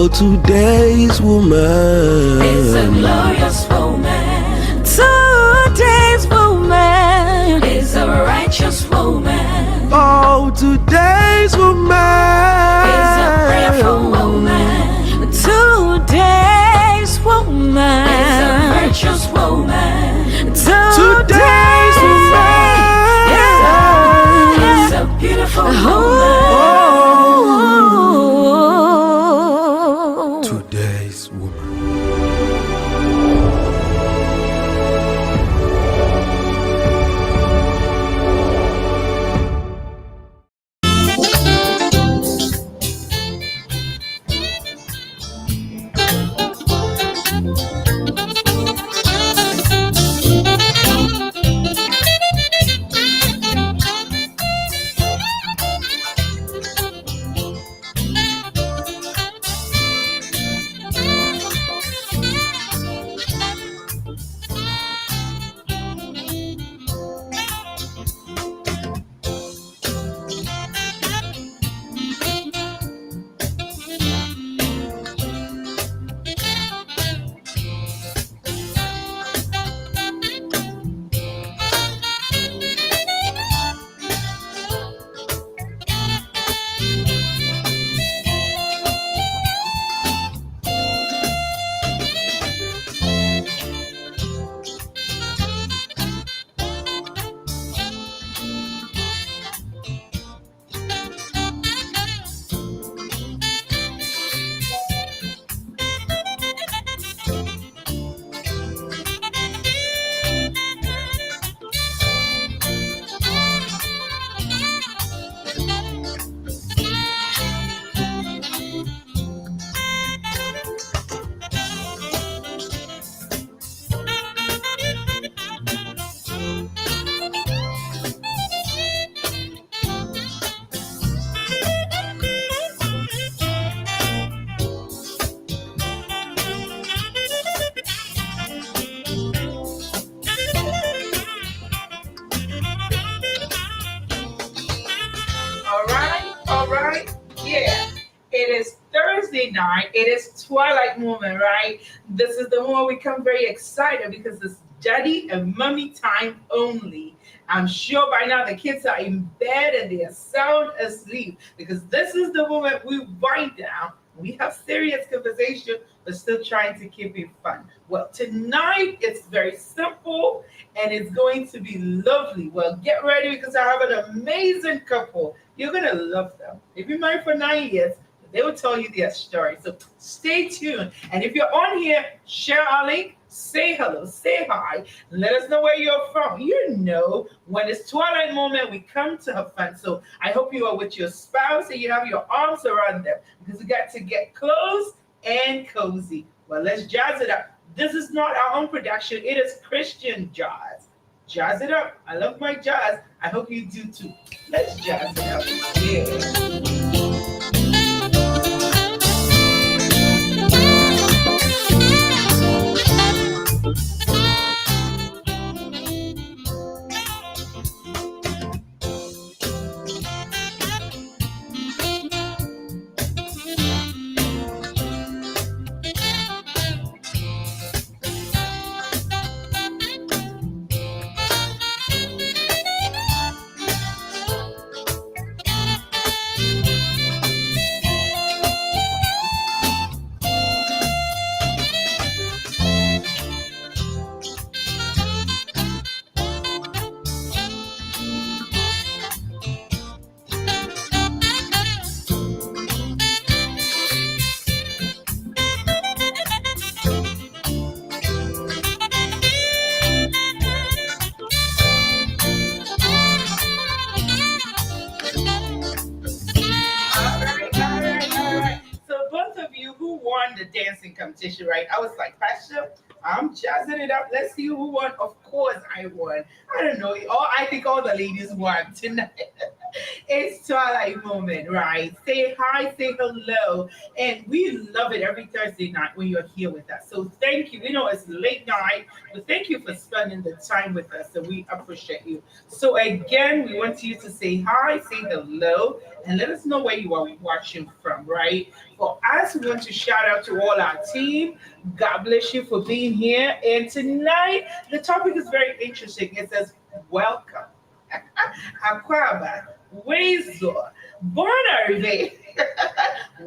Oh, today's woman is a glorious woman. Today's woman Is a righteous woman. Oh, today's woman Is a prayerful woman. Today's woman Is a virtuous woman. Today's woman Is a beautiful woman. Today's woman. All right. Yeah. It is Thursday night. It is twilight moment, right? This is the one we come very excited because it's daddy and mommy time only. I'm sure by now the kids are in bed and they are sound asleep because this is the moment we wind down. We have serious conversation, but still trying to keep it fun. Well, tonight it's very simple and it's going to be lovely. Well, get ready because I have an amazing couple. You're going to love them. They've been married for 9 years. They will tell you their story. So stay tuned. And if you're on here, share our link, say hello, say hi, let us know where you're from. You know, when it's twilight moment, we come to have fun. So I hope you are with your spouse and you have your arms around them because we got to get close and cozy. Well, let's jazz it up. This is not our own production. It is Christian jazz. Jazz it up. I love my jazz. I hope you do too. Let's jazz it up. Yeah. All right. So both of you who won the dancing competition, right? I was like, Pastor, I'm jazzing it up. Let's see who won. Of course I won. I don't know. I think all the ladies won tonight. It's Twilight Moment, right? Say hi, say hello. And we love it every Thursday night when you're here with us. So thank you. We know it's late night, but thank you for spending the time with us. And we appreciate you. So again, we want you to say hi, say hello, and let us know where you are watching from, right? For us, we want to shout out to all our team. God bless you for being here. And tonight, the topic is very interesting. It says, welcome. Aquaba, Wazor, Bonarve.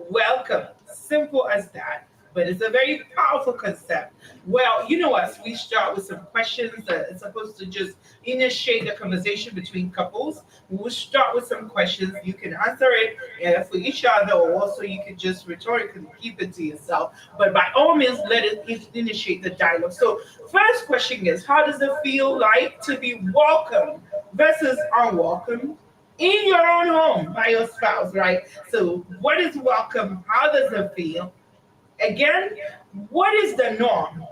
Welcome. Simple as that. But it's a very powerful concept. Well, you know us, we start with some questions that are supposed to just initiate the conversation between couples. We'll start with some questions. You can answer it for each other, or also you can just rhetorically keep it to yourself. But by all means, let it initiate the dialogue. So, first question is, how does it feel like to be welcomed versus unwelcome in your own home by your spouse, right? So, what is welcome? How does it feel? Again, what is the norm?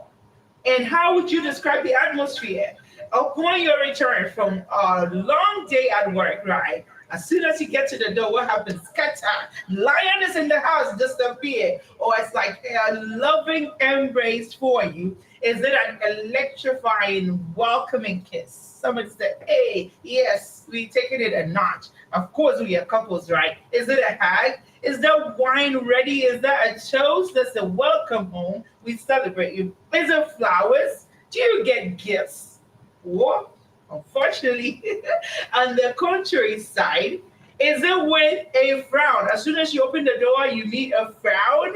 And how would you describe the atmosphere upon your return from a long day at work, right? As soon as you get to the door, what happens? Scatter. Lion is in the house, disappear. Or it's like a loving embrace for you. Is it an electrifying, welcoming kiss? Somebody said, hey, yes, we taking it a notch. Of course, we are couples, right? Is it a hug? Is that wine ready? Is that a toast? That's a welcome home. We celebrate you. Is it flowers? Do you get gifts? What? Unfortunately, on the contrary side, is it with a frown? As soon as you open the door, you meet a frown.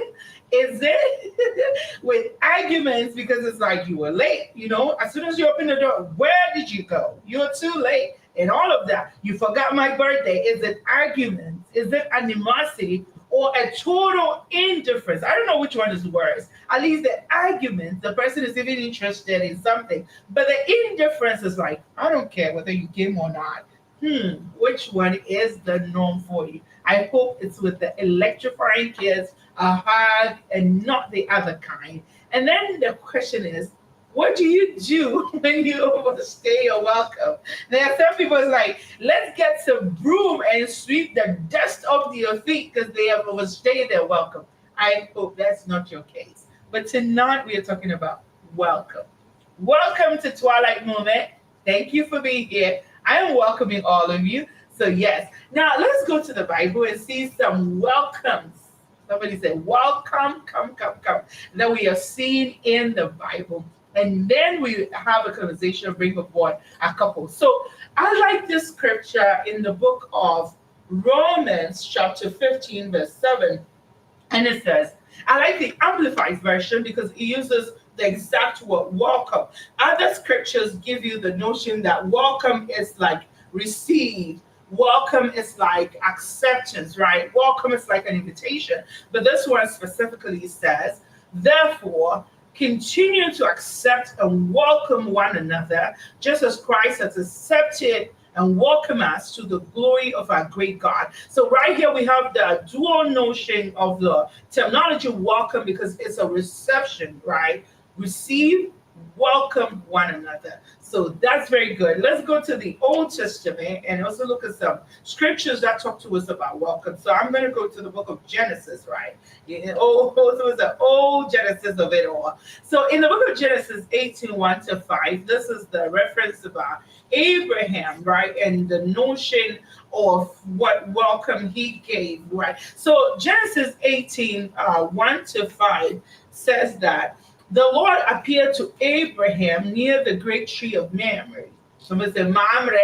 Is it with arguments because it's like you were late? You know, as soon as you open the door, where did you go? You're too late. And all of that. You forgot my birthday. Is it arguments? Is it animosity? Or a total indifference? I don't know which one is worse. At least the argument, the person is even interested in something. But the indifference is like, I don't care whether you came or not. Which one is the norm for you? I hope it's with the electrifying kiss, a hug, and not the other kind. And then the question is, what do you do when you overstay your welcome? There are some people like, let's get some broom and sweep the dust off your feet because they have overstayed their welcome. I hope that's not your case. But tonight we are talking about welcome. Welcome to Twilight Moment. Thank you for being here. I am welcoming all of you. So yes. Now let's go to the Bible and see some welcomes. Somebody said, welcome, come. That we are seeing in the Bible. And then we have a conversation and bring aboard a couple. So I like this scripture in the book of Romans, chapter 15, verse 7. And it says, I like the Amplified version because it uses the exact word welcome. Other scriptures give you the notion that welcome is like receive. Welcome is like acceptance, right? Welcome is like an invitation. But this one specifically says, therefore, continue to accept and welcome one another, just as Christ has accepted and welcomed us to the glory of our great God. So right here we have the dual notion of the terminology welcome because it's a reception, right? Receive, welcome one another. So that's very good. Let's go to the Old Testament and also look at some scriptures that talk to us about welcome. So I'm going to go to the book of Genesis, right? So it's the old Genesis of it all. So in the book of Genesis 18:1-5, this is the reference about Abraham, right? And the notion of what welcome he gave, right? So Genesis 18:1-5 says that the Lord appeared to Abraham near the great tree of Mamre. Somebody said, Mamre.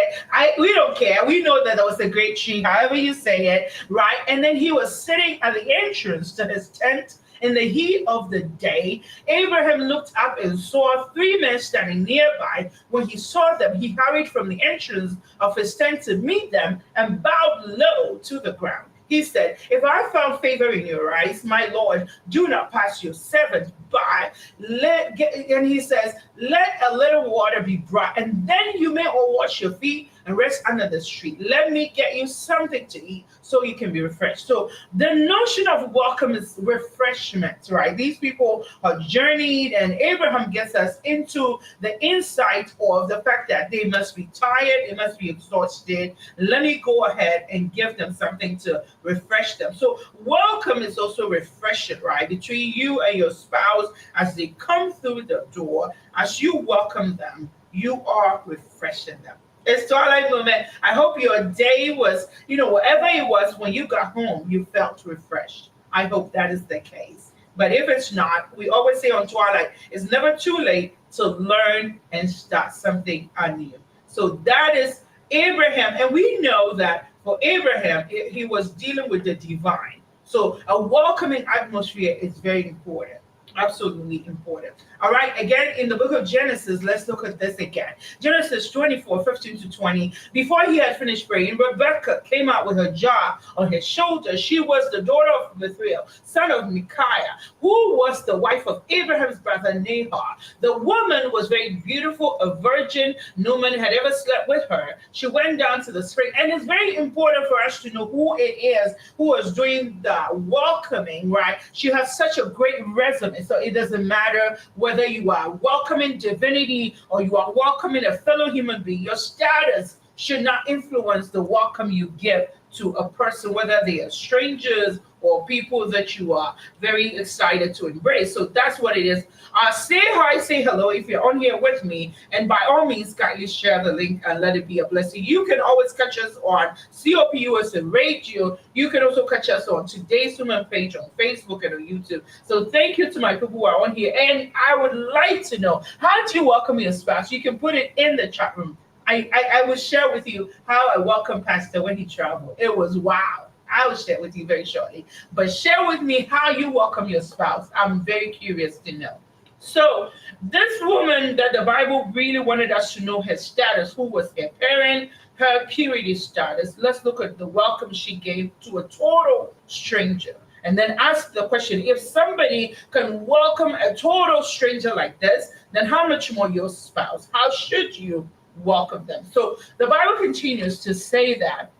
We don't care. We know that was a great tree, however you say it, right? And then he was sitting at the entrance to his tent in the heat of the day. Abraham looked up and saw 3 men standing nearby. When he saw them, he hurried from the entrance of his tent to meet them and bowed low to the ground. He said, if I found favor in your eyes, my Lord, do not pass your servant by. And he says, let a little water be brought, and then you may all wash your feet and rest under the tree. Let me get you something to eat so you can be refreshed. So the notion of welcome is refreshment, right? These people are journeyed, and Abraham gets us into the insight of the fact that they must be tired, they must be exhausted. Let me go ahead and give them something to refresh them. So welcome is also refreshing, right? Between you and your spouse as they come through the door, as you welcome them, you are refreshing them. It's twilight moment. I hope your day was, whatever it was, when you got home, you felt refreshed. I hope that is the case. But if it's not, we always say on Twilight, it's never too late to learn and start something anew. So that is Abraham. And we know that for Abraham, he was dealing with the divine. So a welcoming atmosphere is very important. Absolutely important. All right, again, in the book of Genesis, let's look at this again. Genesis 24:15-20. Before he had finished praying, Rebekah came out with her jar on his shoulder. She was the daughter of Bethuel, son of Micaiah, who was the wife of Abraham's brother Nahor. The woman was very beautiful, a virgin. No man had ever slept with her. She went down to the spring, and it's very important for us to know who it is who is doing the welcoming, right? She has such a great resume, so it doesn't matter whether you are welcoming divinity or you are welcoming a fellow human being. Your status should not influence the welcome you give to a person, whether they are strangers or people that you are very excited to embrace. So that's what it is. Say hi, say hello if you're on here with me. And by all means, kindly share the link and let it be a blessing. You can always catch us on COPUS and radio. You can also catch us on Today's Woman page on Facebook and on YouTube. So thank you to my people who are on here. And I would like to know, how do you welcome your spouse? You can put it in the chat room. I will share with you how I welcome Pastor when he traveled. It was wow. I will share with you very shortly. But share with me how you welcome your spouse. I'm very curious to know. So this woman that the Bible really wanted us to know her status, who was her parent, her purity status. Let's look at the welcome she gave to a total stranger. And then ask the question, if somebody can welcome a total stranger like this, then how much more your spouse? How should you welcome them? So the Bible continues to say that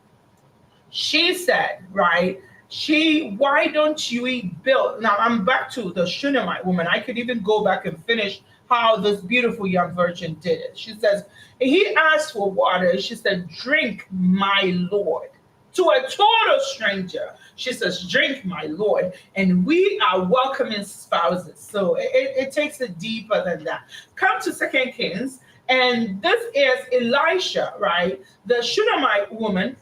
she said, right, why don't you build? Now I'm back to the Shunammite woman. I could even go back and finish how this beautiful young virgin did it. She says, he asked for water. She said, drink, my Lord. To a total stranger, she says, drink, my Lord. And we are welcoming spouses. So it takes it deeper than that. Come to 2 Kings. And this is Elisha, right? The Shunammite woman.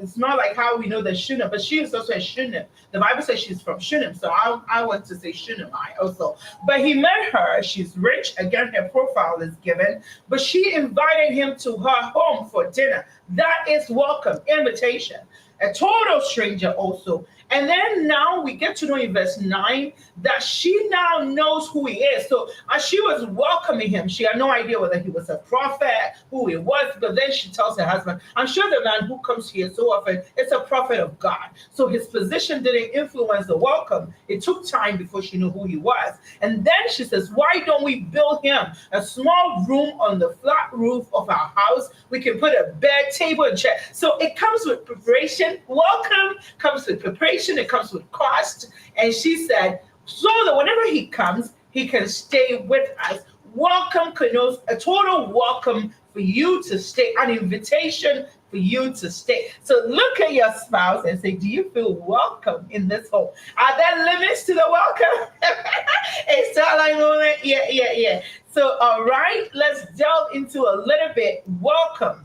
It's not like how we know the Shunammite, but she is also a Shunem. The Bible says she's from Shunem, so I want to say Shunammite also. But he met her. She's rich. Again, her profile is given. But she invited him to her home for dinner. That is welcome, invitation. A total stranger also. And then now we get to know in verse 9 that she now knows who he is. So as she was welcoming him, she had no idea whether he was a prophet, who he was. But then she tells her husband, I'm sure the man who comes here so often is a prophet of God. So his position didn't influence the welcome. It took time before she knew who he was. And then she says, why don't we build him a small room on the flat roof of our house? We can put a bed, table, and chair. So it comes with preparation. Welcome comes with preparation. It comes with cost. And she said, so that whenever he comes, he can stay with us. Welcome connotes a total welcome for you to stay, an invitation for you to stay. So look at your spouse and say, do you feel welcome in this home? Are there limits to the welcome? It's all like moment. Yeah. So, all right, let's delve into a little bit. Welcome.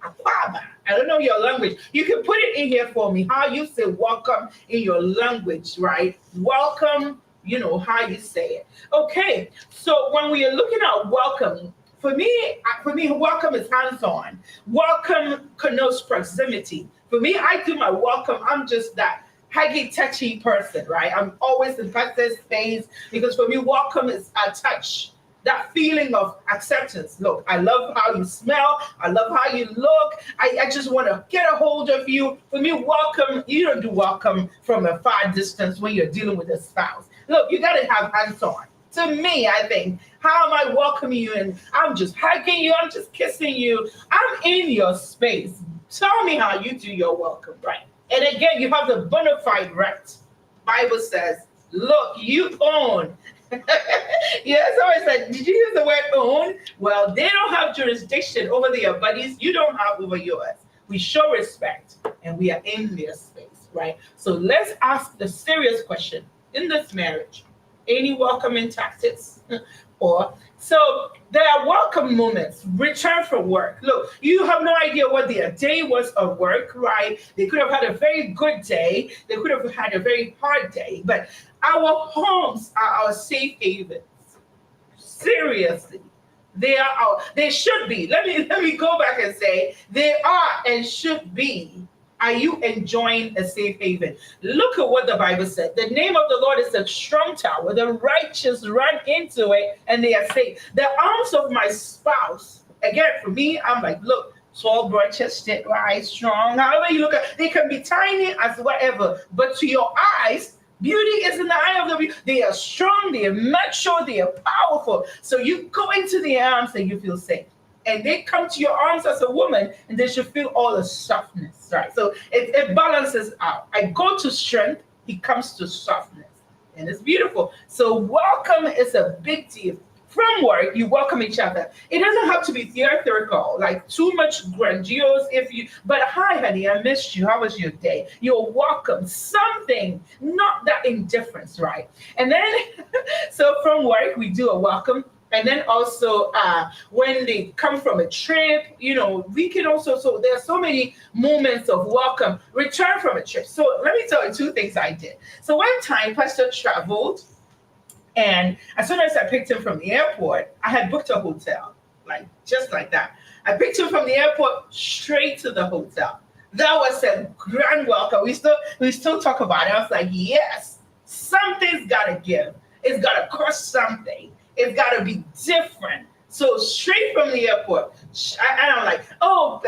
I don't know your language. You can put it in here for me, how you say welcome in your language, right? Welcome, you know how you say it. Okay, so when we are looking at welcome, for me, welcome is hands-on. Welcome connotes proximity. For me, I do my welcome. I'm just that huggy, touchy person, right? I'm always in that space because for me, welcome is a touch. That feeling of acceptance. Look, I love how you smell. I love how you look. I just want to get a hold of you. For me, welcome, you don't do welcome from a far distance when you're dealing with a spouse. Look, you got to have hands-on. To me, I think, how am I welcoming you? And I'm just hugging you, I'm just kissing you. I'm in your space. Tell me how you do your welcome, right? And again, you have the bona fide right. Bible says, look, you own. Yeah, somebody said, did you use the word own? Well, they don't have jurisdiction over their buddies. You don't have over yours. We show respect and we are in their space, right? So let's ask the serious question in this marriage. Any welcoming tactics? Or so there are welcome moments. Return from work. Look, you have no idea what their day was of work, right? They could have had a very good day. They could have had a very hard day. But our homes are our safe havens. Seriously. They should be. Let me go back and say they are and should be. Are you enjoying a safe haven? Look at what the Bible said. The name of the Lord is a strong tower. The righteous run into it and they are safe. The arms of my spouse, again, for me, I'm like, look, tall, broad-chested, stick, right, strong. However you look at, they can be tiny as whatever. But to your eyes, beauty is in the eye of the beauty. They are strong, they are mature, they are powerful. So you go into the arms and you feel safe. And they come to your arms as a woman and they should feel all the softness, right? So it balances out. I go to strength, he comes to softness. And it's beautiful. So welcome is a big deal. From work, you welcome each other. It doesn't have to be theatrical, like too much grandiose. But hi, honey, I missed you. How was your day? You're welcome. Something, not that indifference, right? And then, so from work, we do a welcome. And then also when they come from a trip, we can also, so there are so many moments of welcome, return from a trip. So let me tell you two things I did. So one time, Pastor traveled, and as soon as I picked him from the airport, I had booked a hotel, like just like that. I picked him from the airport straight to the hotel. That was a grand welcome. We still talk about it. I was like, yes, something's got to give. It's got to cost something. It's got to be different. So straight from the airport, and I'm like, oh,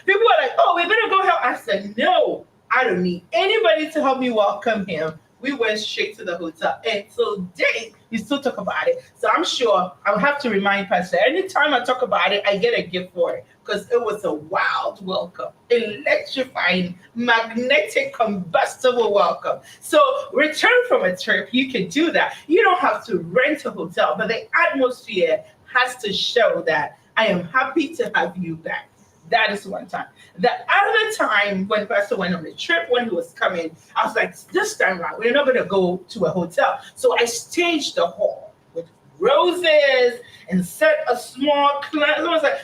people are like, oh, we're going to go help. I said, no, I don't need anybody to help me welcome him. We went straight to the hotel. And today, we still talk about it. So I'm sure I'll have to remind Pastor, anytime I talk about it, I get a gift for it. Because it was a wild welcome, electrifying, magnetic, combustible welcome. So return from a trip, you can do that. You don't have to rent a hotel, but the atmosphere has to show that I am happy to have you back. That is one time. The other time when Pastor went on the trip, when he was coming, I was like, this time around, we're not going to go to a hotel. So I staged the hall with roses and set a small,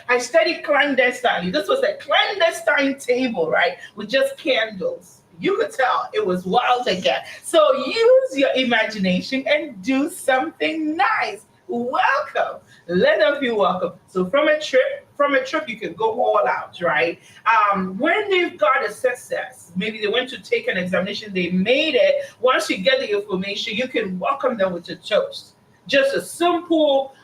I studied clandestine. This was a clandestine table, right? With just candles. You could tell it was wild again. So use your imagination and do something nice. Welcome. Let them feel welcome. So from a trip, you can go all out, right? When they've got a success, maybe they went to take an examination, they made it. Once you get the information, you can welcome them with a toast. Just a simple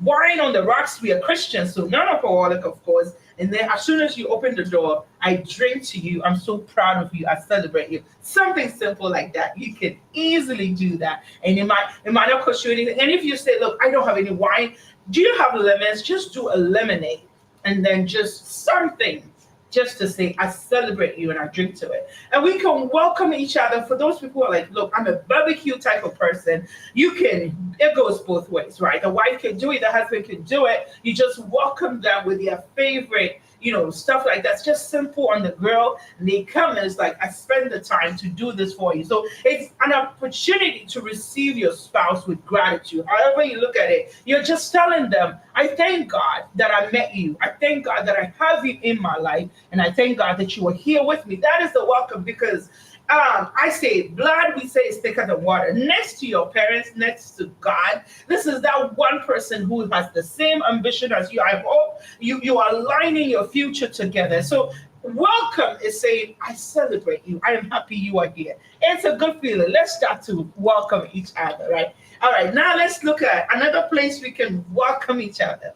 wine on the rocks. We are Christians, so non-alcoholic, of course. And then as soon as you open the door, I drink to you. I'm so proud of you. I celebrate you. Something simple like that. You can easily do that. And it might not cost you anything. And if you say, look, I don't have any wine, do you have lemons? Just do a lemonade. And then just something just to say, I celebrate you and I drink to it. And we can welcome each other. For those people who are like, look, I'm a barbecue type of person. It goes both ways, right? The wife can do it, the husband can do it. You just welcome them with your favorite, stuff like that. It's just simple on the grill. And they come and it's like, I spend the time to do this for you. So it's an opportunity to receive your spouse with gratitude. However you look at it, you're just telling them, I thank God that I met you. I thank God that I have you in my life. And I thank God that you are here with me. That is the welcome, because I say blood, we say is thicker than water. Next to your parents, next to God, this is that one person who has the same ambition as you. I hope you are aligning your future together. So welcome is saying, I celebrate you. I am happy you are here. It's a good feeling. Let's start to welcome each other, right? All right, now let's look at another place we can welcome each other.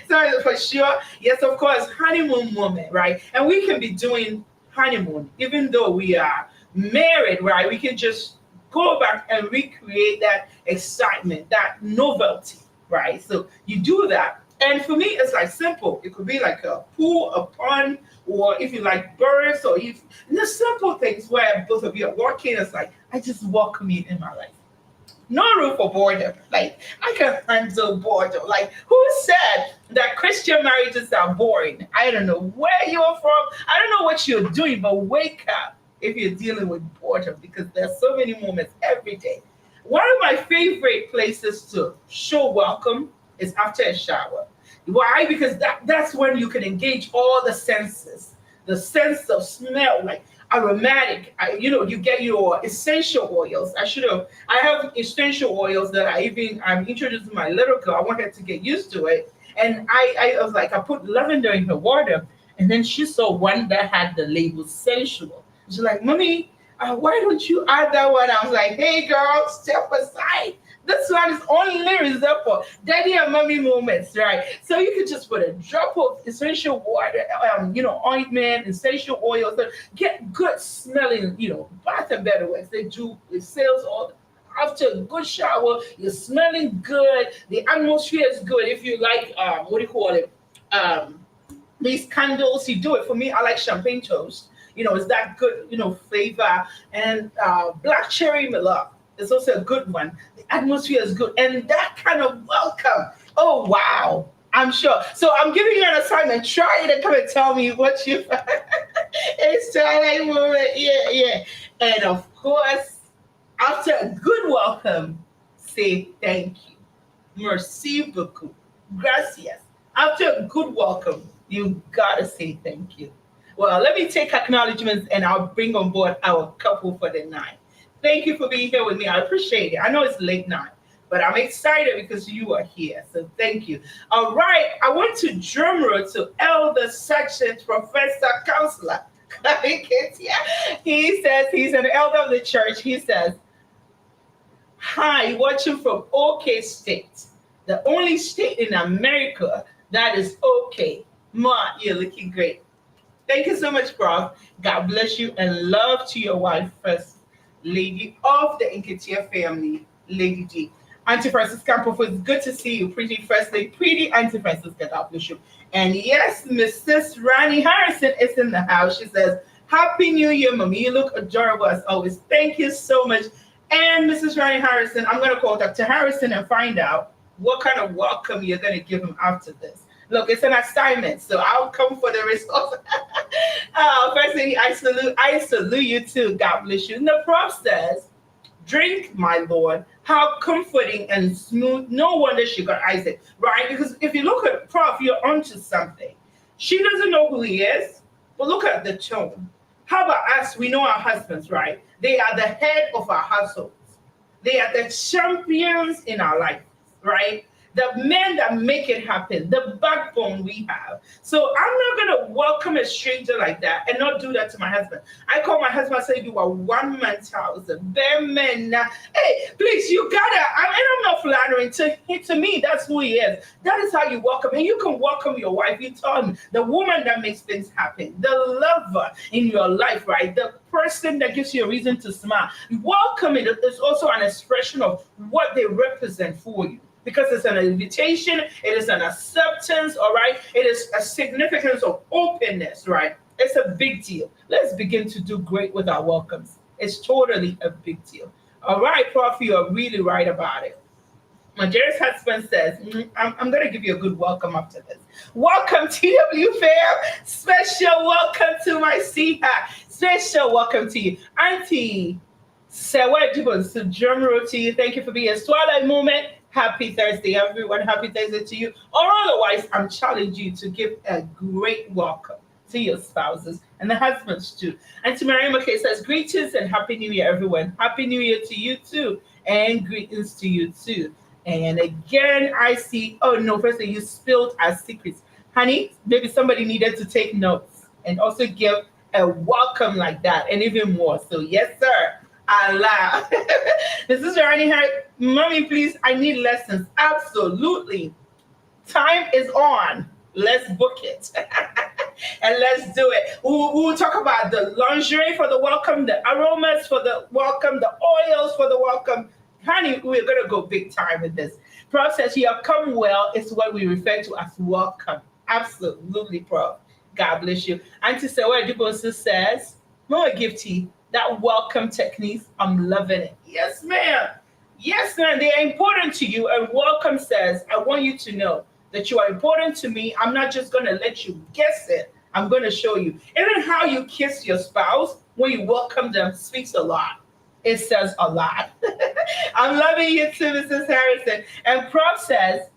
So for sure, yes, of course, honeymoon moment, right? And we can be doing honeymoon, even though we are married, right? We can just go back and recreate that excitement, that novelty, right? So you do that. And for me, it's like simple. It could be like a pool, a pond, or if you like birds, or if the simple things where both of you are working, it's like, I just welcome you in my life. No room for boredom. Like, I can handle boredom. Like, who said that Christian marriages are boring? I don't know where you're from. I don't know what you're doing, but wake up if you're dealing with boredom, because there's so many moments every day. One of my favorite places to show welcome is after a shower. Why? Because that's when you can engage all the senses. The sense of smell, like aromatic. You get your essential oils. I have essential oils that I'm introducing my little girl. I want her to get used to it. And I was like, I put lavender in her water, and then she saw one that had the label sensual. She's like, Mommy, why don't you add that one? I was like, hey girl, step aside. This one is only reserved for daddy and mommy moments, right? So you could just put a drop of essential water, ointment, essential oils, that get good smelling, Bath and Body Works. It sells all after a good shower. You're smelling good. The atmosphere is good. If you like, what do you call it? These candles, you do it. For me, I like champagne toast. It's that good, flavor. And black cherry Merlot is also a good one. The atmosphere is good. And that kind of welcome. Oh, wow. I'm sure. So I'm giving you an assignment. Try it and come and tell me what you It's twilight moment. Yeah. And of course, after a good welcome, say thank you. Merci beaucoup. Gracias. After a good welcome, you gotta say thank you. Well, let me take acknowledgements and I'll bring on board our couple for the night. Thank you for being here with me. I appreciate it. I know it's late night, but I'm excited because you are here. So thank you. All right. I want to drum roll to Elder Sergeant Professor Counselor. He says he's an elder of the church. He says, hi, watching from OK State, the only state in America that is okay. Ma, you're looking great. Thank you so much, Prof. God bless you and love to your wife, First Lady of the Inketia family, Lady G. Auntie Francis Campos, it's good to see you, pretty First Lady, pretty Auntie Francis, God bless you. And yes, Mrs. Rani Harrison is in the house. She says, Happy New Year, Mommy. You look adorable as always. Thank you so much. And Mrs. Rani Harrison, I'm going to call Dr. Harrison and find out what kind of welcome you're going to give him after this. Look, it's an assignment, so I'll come for the results. Firstly, I salute you too. God bless you. And the prof says, drink, my Lord. How comforting and smooth. No wonder she got Isaac, right? Because if you look at Prof, you're onto something. She doesn't know who he is, but look at the tone. How about us? We know our husbands, right? They are the head of our households. They are the champions in our life, right? The men that make it happen, the backbone we have. So I'm not going to welcome a stranger like that and not do that to my husband. I call my husband and say, you are one man thousand. Bare men. Hey, please, you got to, and I'm not flattering. To me, that's who he is. That is how you welcome. And you can welcome your wife. You tell him, the woman that makes things happen, the lover in your life, right? The person that gives you a reason to smile. Welcoming is also an expression of what they represent for you. Because it's an invitation, it is an acceptance, all right? It is a significance of openness, right? It's a big deal. Let's begin to do great with our welcomes. It's totally a big deal. All right, Prof, you are really right about it. My dearest husband says, I'm going to give you a good welcome after this. Welcome, TW fam. Special welcome to my sweetheart. Special welcome to you. Auntie Sewa Dubon, drum roll to you. Thank you for being a Twilight Moment. Happy Thursday, everyone. Happy Thursday to you. Or otherwise, I'm challenging you to give a great welcome to your spouses and the husbands too. And to Mary McKay says, greetings and Happy New Year, everyone. Happy New Year to you too. And greetings to you too. And again, I see, oh no, firstly, you spilled our secrets. Honey, maybe somebody needed to take notes and also give a welcome like that and even more. So yes, sir. Allah. This is Rani Harris. Mommy, please, I need lessons. Absolutely. Time is on. Let's book it. And let's do it. We'll talk about the lingerie for the welcome, the aromas for the welcome, the oils for the welcome. Honey, we're going to go big time with this. Prof says, you have come well is what we refer to as welcome. Absolutely, Prof. God bless you. Auntie Sewa Dubosu says, Mama Gifty, that welcome techniques, I'm loving it. Yes, ma'am. Yes, ma'am. They are important to you. And welcome says, I want you to know that you are important to me. I'm not just going to let you guess it. I'm going to show you. Even how you kiss your spouse when you welcome them speaks a lot. It says a lot. I'm loving you too, Mrs. Harrison. And Prof says,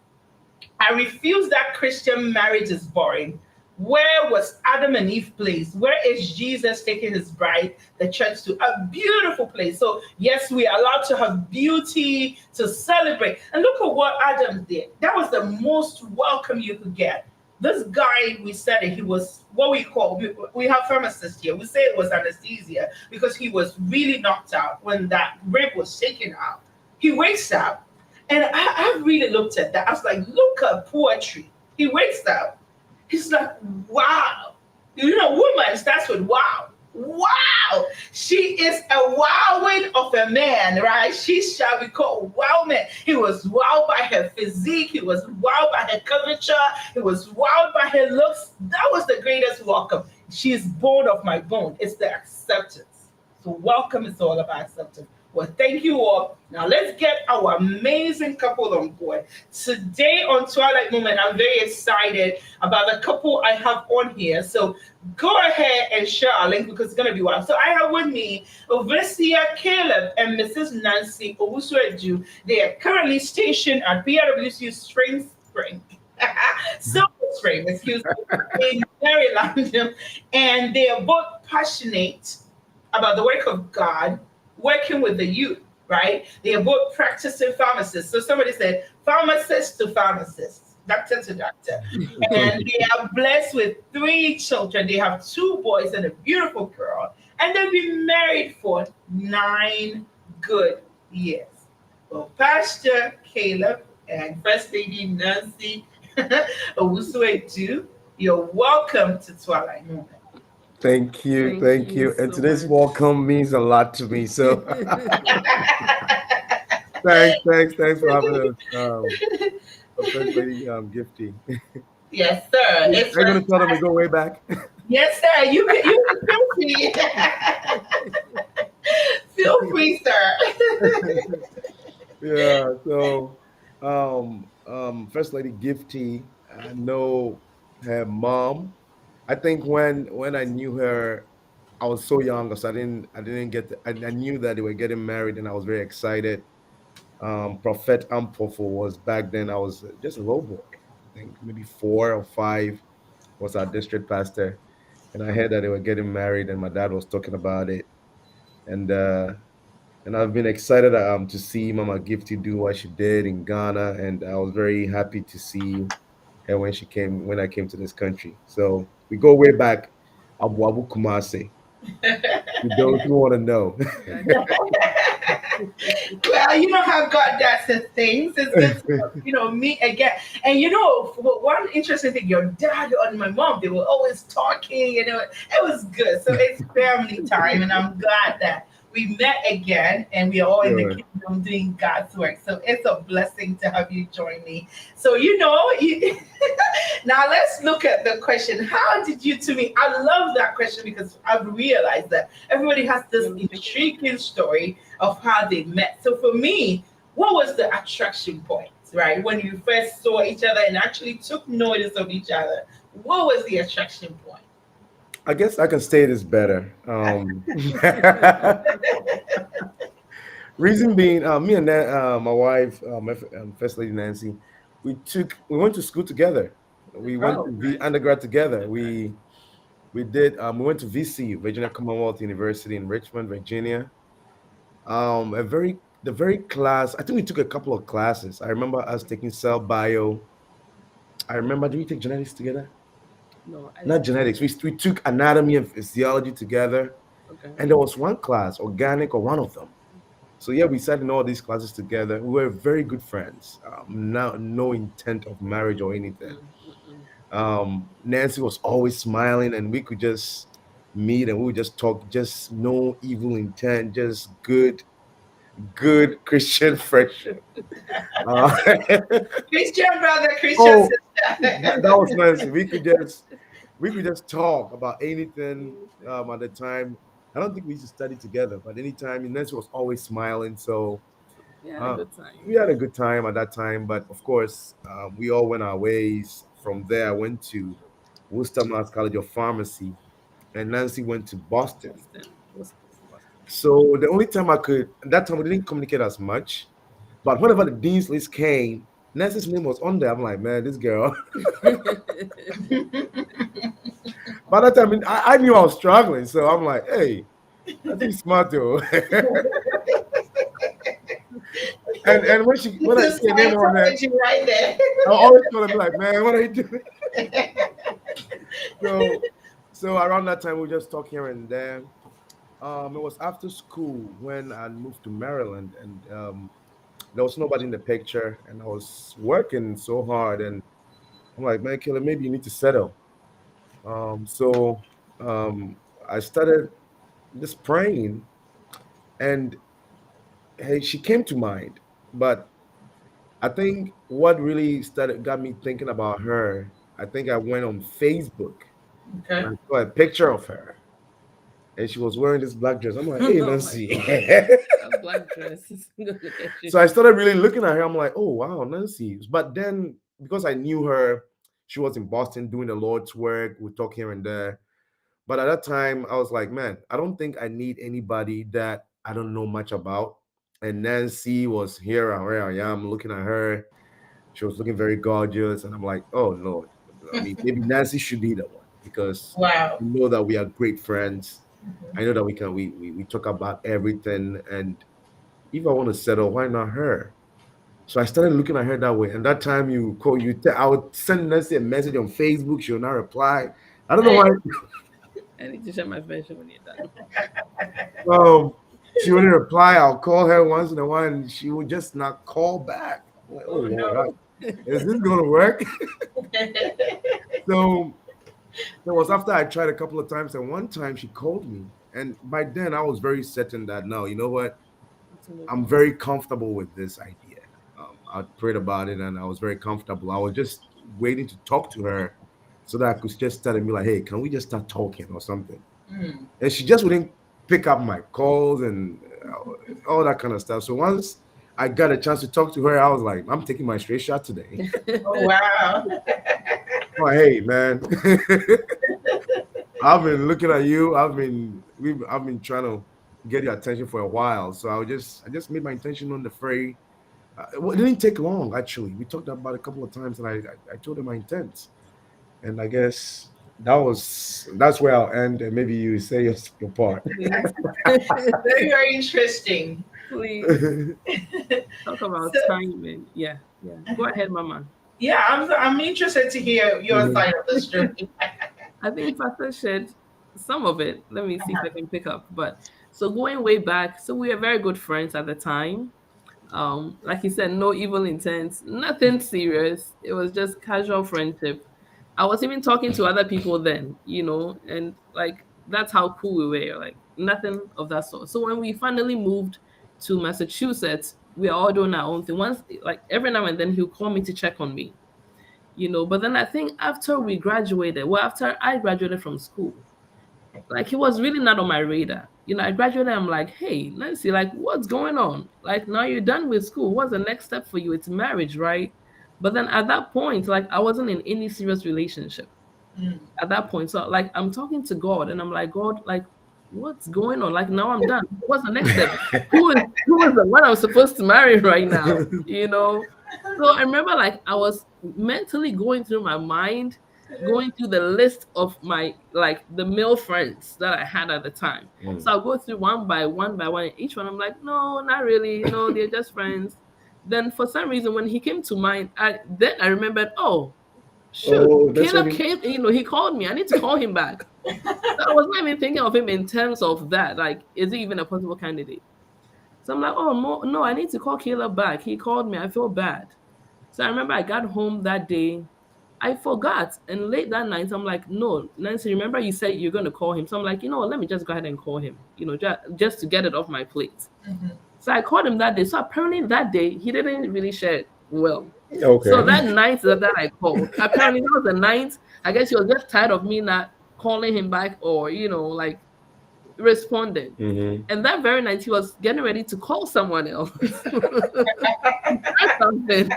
I refuse that Christian marriage is boring. Where was Adam and Eve placed? Where is Jesus taking his bride, the church, to a beautiful place? So, yes, we are allowed to have beauty, to celebrate. And look at what Adam did. That was the most welcome you could get. This guy, we said it, he was what we have pharmacists here. We say it was anesthesia because he was really knocked out when that rib was shaken out. He wakes up, and I really looked at that. I was like, look at poetry. He wakes up. He's like, wow. You know, woman starts with wow. Wow. She is a wowing of a man, right? She shall be called wow man. He was wowed by her physique. He was wowed by her curvature. He was wowed by her looks. That was the greatest welcome. She is bone of my bone. It's the acceptance. So welcome is all about acceptance. Well, thank you all. Now let's get our amazing couple on board. Today on Twilight Moment, I'm very excited about the couple I have on here. So go ahead and share our link because it's going to be wild. So I have with me Ovesia Caleb and Mrs. Nancy Owusu-Edu. They are currently stationed at PRWC Silver Spring, excuse me, in Maryland. And they are both passionate about the work of God, working with the youth, right? They are both practicing pharmacists. So somebody said, pharmacist to pharmacist, doctor to doctor. And they are blessed with 3 children. They have 2 boys and a beautiful girl. And they've been married for 9 good years. Well, Pastor Caleb and First Lady Nancy Owusu-Edu, you're welcome to Twilight Moment. Thank you. And so today's much. welcome means a lot to me. So thanks for having us. First Lady Gifty. Yes, sir. Are It's you going to tell them we go way back? yes, sir. You can feel free. Feel free, sir. Yeah. So, First Lady Gifty, I know her mom. I think when I knew her, I was so young, so I didn't get. I knew that they were getting married, and I was very excited. Prophet Ampofo was back then. I was just a little boy. I think maybe 4 or 5 was our district pastor, and I heard that they were getting married, and my dad was talking about it, and I've been excited to see Mama Gifty do what she did in Ghana, and I was very happy to see her when I came to this country. So we go way back, Abu Abu Kumasi. For those who want to know. Well, you know how God does his things. It's good to, meet again. And one interesting thing, your dad and my mom, they were always talking, it was good. So it's family time, and I'm glad that we met again, and we are all in the Good. kingdom doing God's work. So it's a blessing to have you join me. So, now let's look at the question. How did you two meet? I love that question because I've realized that everybody has this intriguing story of how they met. So for me, what was the attraction point, right? When you first saw each other and actually took notice of each other, what was the attraction point? I guess I can say this better. Reason being, me and my wife, First Lady Nancy, we went to school together. We went Oh, to the undergrad together. We went to VC, Virginia Commonwealth University in Richmond, Virginia. The very class. I think we took a couple of classes. I remember us taking cell bio. I remember. Did we take genetics together? No, Not genetics. We took anatomy and physiology together, okay. and there was one class, organic, or one of them. So yeah, we sat in all these classes together. We were very good friends. No intent of marriage or anything. Nancy was always smiling, and we could just meet and we would just talk, just no evil intent, just good Christian friendship. Uh, Christian brother, Christian oh, sister. that was nice. We could just talk about anything at the time. I don't think we used to study together, but anytime Nancy was always smiling. So Yeah, a uh, good time. we had a good time at that time. But of course, we all went our ways. From there, I went to Worcester Mass College of Pharmacy, and Nancy went to Boston. Boston. Boston. So the only time I could, at that time we didn't communicate as much. But whenever the dean's list came, Nancy's name was on there. I'm like, man, this girl. By that time, I knew I was struggling, so I'm like, hey, I think smart though. and when I This see a name on there, psychology right there. I always gonna be like, man, what are you doing? So so around that time we just talk here and there. It was after school when I moved to Maryland, and there was nobody in the picture, and I was working so hard, and I'm like, man, Killer, maybe you need to settle. So I started just praying, and hey, she came to mind. But I think what really started got me thinking about her. I think I went on Facebook Okay. and I saw a picture of her, and she was wearing this black dress. I'm like, hey, Oh my Nancy. That black dress is gonna look at you. So I started really looking at her. I'm like, oh wow, Nancy. But then because I knew her, she was in Boston doing the Lord's work. We talk here and there. But at that time, I was like, man, I don't think I need anybody that I don't know much about. And Nancy was here, and where I am, looking at her. She was looking very gorgeous, and I'm like, oh Lord, I mean, maybe Nancy should be the one because Wow. I know that we are great friends. I know that we talk about everything, and if I want to settle, why not her? So I started looking at her that way. And that time you call you, I would send Nancy a message on Facebook. She would not reply. I don't know why. I need to share my version when you're done. She wouldn't reply. I'll call her once in a while, and she would just not call back. I'm like, oh Oh, no. Lord, is this gonna work? So it was after I tried a couple of times, and one time she called me, and by then I was very certain that no, you know what, I'm very comfortable with this idea. I prayed about it, and I was very comfortable. I was just waiting to talk to her so that I could just tell me like, hey, can we just start talking or something? Mm. And she just wouldn't pick up my calls and all that kind of stuff. So once I got a chance to talk to her, I was like, I'm taking my straight shot today. Oh, wow. Oh, hey man, I've been looking at you. I've been trying to get your attention for a while. So I just made my intention on the fray. It didn't take long actually. We talked about it a couple of times, and I told her my intent, and I guess that's where I'll end, and maybe you say your part. Very, very interesting. Please talk about So, timing. Yeah. Go ahead, Mama. yeah, I'm interested to hear your Mhm. side of the story. I think Pastor shared some of it. Let me see if I can pick up. But so going way back, so we were very good friends at the time. Like you said, no evil intent, nothing serious. It was just casual friendship. I was even talking to other people then, and like that's how cool we were, like nothing of that sort. So when we finally moved to Massachusetts, we are all doing our own thing. Once, like every now and then, he'll call me to check on me, But then I think after we graduated, well, after I graduated from school, like he was really not on my radar. I graduated, I'm like, hey, Nancy, like what's going on? Like now you're done with school. What's the next step for you? It's marriage, right? But then at that point, like I wasn't in any serious relationship Mm. at that point. So like I'm talking to God and I'm like, God, like what's going on? Like now I'm done. What's the next step? Who is the one I'm supposed to marry right now? So I remember like I was mentally going through my mind, going through the list of my like the male friends that I had at the time. Mm. So I'll go through one by one by one. And each one I'm like, no, not really. No, they're just friends. Then for some reason when he came to mind, then I remembered, oh shoot, Oh, that's Caleb what came, he called me. I need to call him back. So I was not even thinking of him in terms of that. Like, is he even a possible candidate? So I'm like, oh no, I need to call Caleb back. He called me. I feel bad. So I remember I got home that day. I forgot. And late that night, I'm like, no, Nancy, remember you said you're going to call him. So I'm like, let me just go ahead and call him, just to get it off my plate. So I called him that day. So apparently that day, he didn't really share it well. Okay. So that night that I called, apparently that was the night, I guess he was just tired of me not calling him back or, like responded. And that very night, he was getting ready to call someone else. That's something.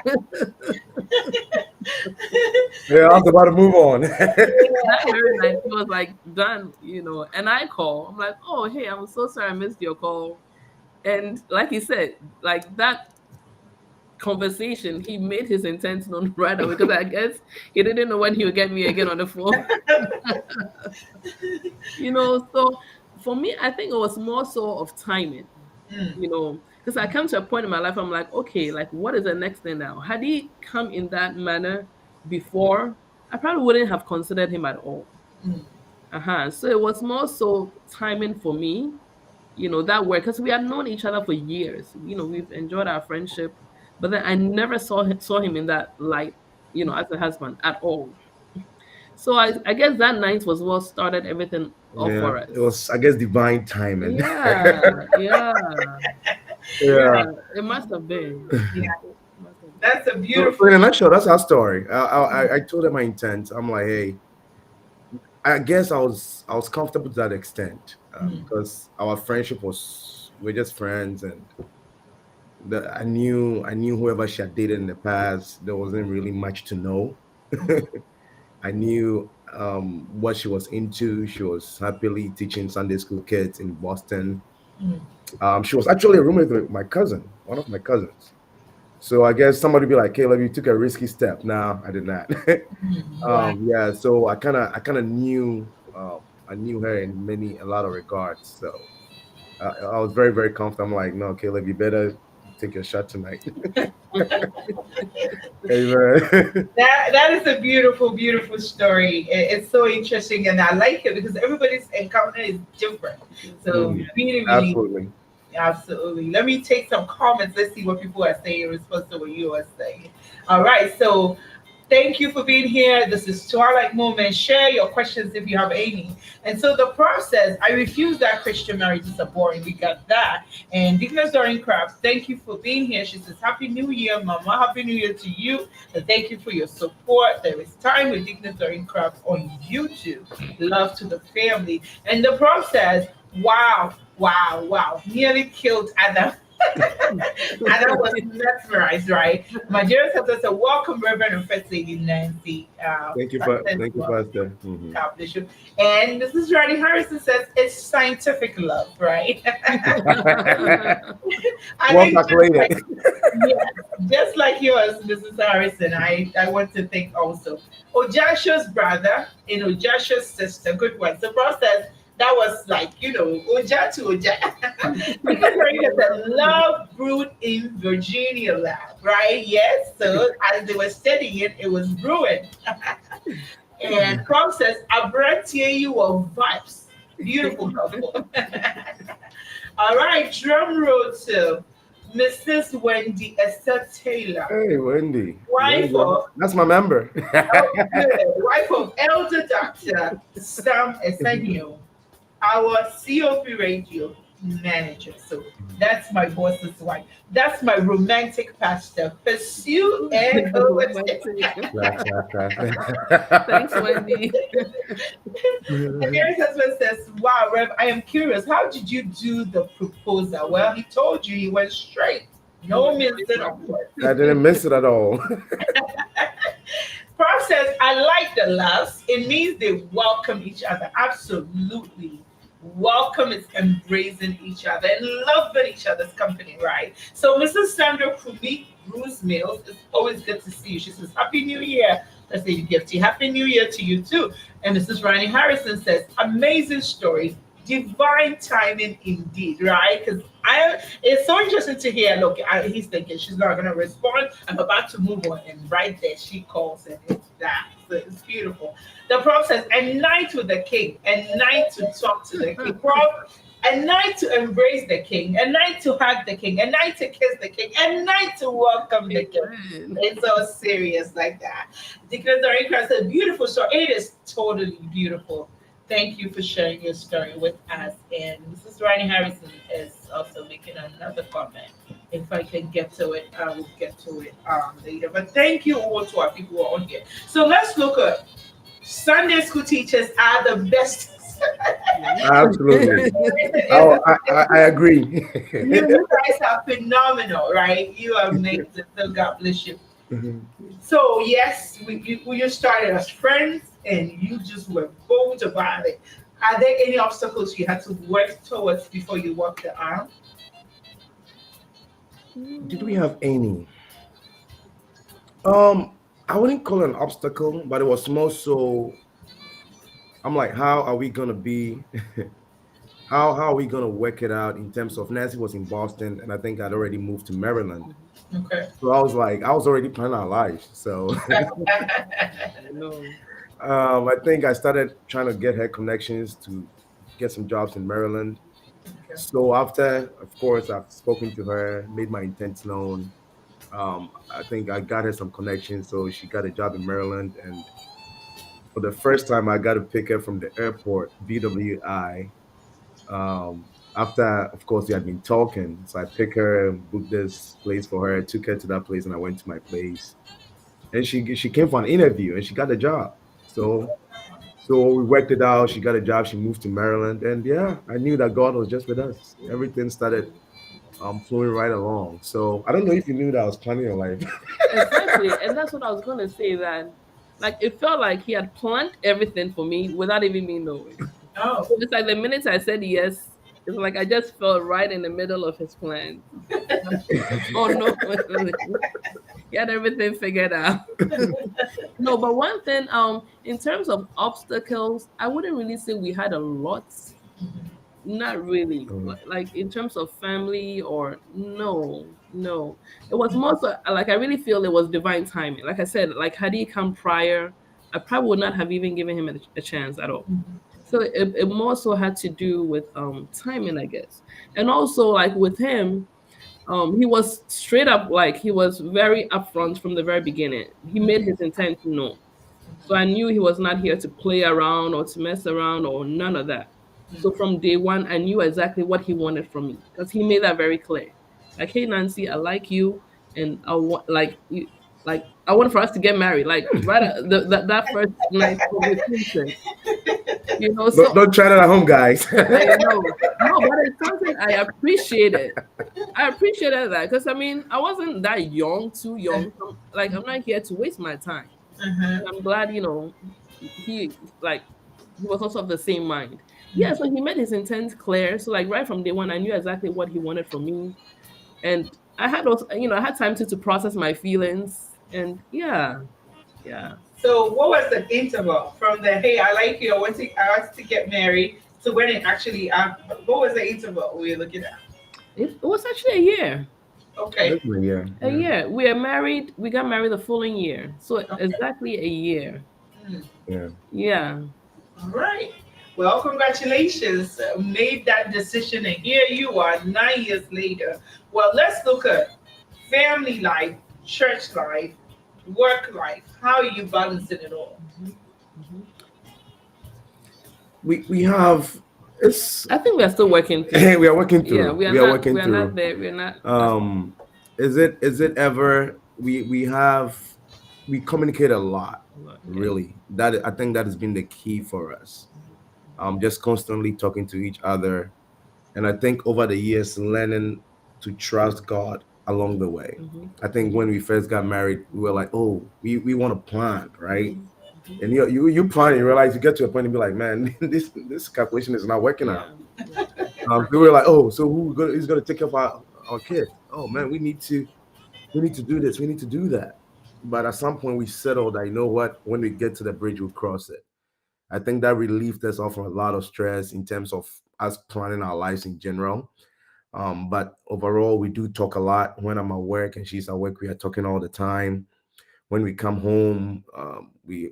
Yeah, I was about to move on. That very night, he was like done, and I call. I'm like, oh, hey, I'm so sorry I missed your call. And like he said, like that conversation, he made his intent known right away because I guess he didn't know when he would get me again on the phone. So for me, I think it was more so of timing, because I come to a point in my life, I'm like, okay, like what is the next thing now? Had he come in that manner before, I probably wouldn't have considered him at all. So it was more so timing for me, that work, because we had known each other for years. We've enjoyed our friendship, but then I never saw him in that light, as a husband at all. So I guess that night was what started everything off for us. It was, I guess, divine timing. Yeah. It must have been. Yeah. That's a beautiful. So in a nutshell, that's our story. I told her my intent. I'm like, hey, I guess I was comfortable to that extent because our friendship we're just friends, and I knew whoever she had dated in the past, there wasn't really much to know. I knew what she was into. She was happily teaching Sunday school kids in Boston. She was actually a roommate with my cousin, one of my cousins. So I guess somebody be like, Caleb, you took a risky step. No, I did not. So I kind of knew her in a lot of regards. So I was very, very comfortable. I'm like, no, Caleb, you better take your shot tonight. Amen. That is a beautiful, beautiful story. It's so interesting, and I like it because everybody's encounter is different. So really, absolutely. Let me take some comments. Let's see what people are saying in response to what you are saying. All right. So thank you for being here. This is Twilight Moment. Share your questions if you have any. And so the process, I refuse that Christian marriages are boring. We got that. And Dickness Doreen Crafts, thank you for being here. She says, Happy New Year, Mama. Happy New Year to you. And thank you for your support. There is time with Dickness Doreen Crafts on YouTube. Love to the family. And the process, wow. Nearly killed Adam. Adam was mesmerized, right? My dear sister said, welcome, Reverend and First Lady Nancy. Thank you, Pastor. God bless you. And Mrs. Ronnie Harrison says, it's scientific love, right? Just like yours, Mrs. Harrison, I want to thank also Ojasha's brother and Ojasha's sister. Good one. So process. That was like, Oja to Oja. Because the love brewed in Virginia lab, right? Yes. So as they were studying it, it was brewing. And process, I brought you of vibes. Beautiful couple. All right, drum roll to Mrs. Wendy Esther Taylor. Hey, Wendy. That's my member. Wife of Elder Dr. Sam Esenio, our COP radio manager. So that's my boss's wife. That's my romantic pastor. Pursue and overtake. Thanks, Wendy. Mary's husband says, wow, Rev, I am curious. How did you do the proposal? Well, he told you he went straight. No missing of course. I didn't miss it at all. Process, I like the laughs. It means they welcome each other. Absolutely. Welcome is embracing each other and loving each other's company, right? So Mrs. Sandra Krumi, Bruce Mills, it's always good to see you. She says, Happy New Year. Let's say you gift you. Happy New Year to you too. And Mrs. Ronnie Harrison says, amazing story. Divine timing indeed, right? Because it's so interesting to hear. Look, he's thinking she's not going to respond. I'm about to move on, and right there she calls, and it's that. So it's beautiful. The prof says, a night with the king, a night to talk to the king. Prof, a night to embrace the king, a night to hug the king, a night to kiss the king, a night to welcome the king. Amen. It's so serious like that. Because Doreen Cross a beautiful story. It is totally beautiful. Thank you for sharing your story with us. And Mrs. Ronnie Harrison is also making another comment. If I can get to it, I will get to it later. But thank you all to our people who are on here. So let's look at Sunday school teachers are the best. Absolutely. Oh, I agree. You guys are phenomenal, right? You are amazing. So God bless you. Mhm. So yes, you started as friends and you just were bold about it. Are there any obstacles you had to work towards before you walked the aisle? Did we have any? I wouldn't call it an obstacle, but it was more so. I'm like, how are we gonna be? How are we gonna work it out in terms of Nancy was in Boston, and I think I'd already moved to Maryland. Okay. So I was like, I was already planning our lives. So No. I think I started trying to get her connections to get some jobs in Maryland. So after, of course, I've spoken to her, made my intents known. I think I got her some connections, so she got a job in Maryland. And for the first time, I got to pick her from the airport, BWI. After, of course, we had been talking, so I picked her, booked this place for her, took her to that place, and I went to my place. And she came for an interview, and she got the job. So we worked it out. She got a job. She moved to Maryland, and yeah, I knew that God was just with us. Everything started flowing right along. So I don't know if you knew that I was planning your life. Exactly. And that's what I was gonna say that like it felt like he had planned everything for me without even me knowing. Oh, It's like the minute I said yes, it's like I just fell right in the middle of his plan. Oh no, he had everything figured out. No, but one thing, in terms of obstacles, I wouldn't really say we had a lot. Not really. Mhm. Like in terms of family or no, no. It was more so like I really feel it was divine timing. Like I said, like had he come prior, I probably would not have even given him a chance at all. So it more so had to do with timing, I guess. And also like with him, he was straight up like he was very upfront from the very beginning. He made his intent known. So I knew he was not here to play around or to mess around or none of that. So from day one, I knew exactly what he wanted from me because he made that very clear. Like, hey Nancy, I like you, and I want like you, like I want for us to get married. Like right at that first night conversation, you know. Don't, So don't try that at home, guys. I know, no, but it's something I appreciated. I appreciated that because I mean I wasn't that young, too young. Like I'm not here to waste my time. uh-huh. I'm glad, he like he was also of the same mind. Yeah, so he made his intent clear. So like right from day one, I knew exactly what he wanted from me, and I had also, I had time to process my feelings, and yeah, yeah. So what was the interval from the hey I like you I want to get married to when it actually what was the interval we were looking at? It was actually a year. Okay. Definitely, yeah, A yeah, year. We are married. We got married the following year. So Okay. exactly a year. Hmm. yeah. Yeah. All right. Well, congratulations. Made that decision, and here you are 9 years later. Well, let's look at family life, church life, work life. How are you balancing it all? We have it's I think we are still working through. we are working Yeah, through. We are working we are not through. there. We're not Is it ever we communicate a lot, okay. really. I think that has been the key for us. Just constantly talking to each other, and I think over the years learning to trust God along the way. Mhm, I think when we first got married, we were like, oh, we want to plan, right? mhm, mhm. And you plan, you realize you get to a point and be like, man, this calculation is not working out. Yeah. Yeah. So we were like, oh, so who's gonna take care of our kids? Oh man, we need to do this, we need to do that. But at some point we settled that, you know what, when we get to the bridge, we'll cross it. I think that relieved us of a lot of stress in terms of us planning our lives in general. But overall, we do talk a lot. When I'm at work and she's at work, we are talking all the time. When we come home, we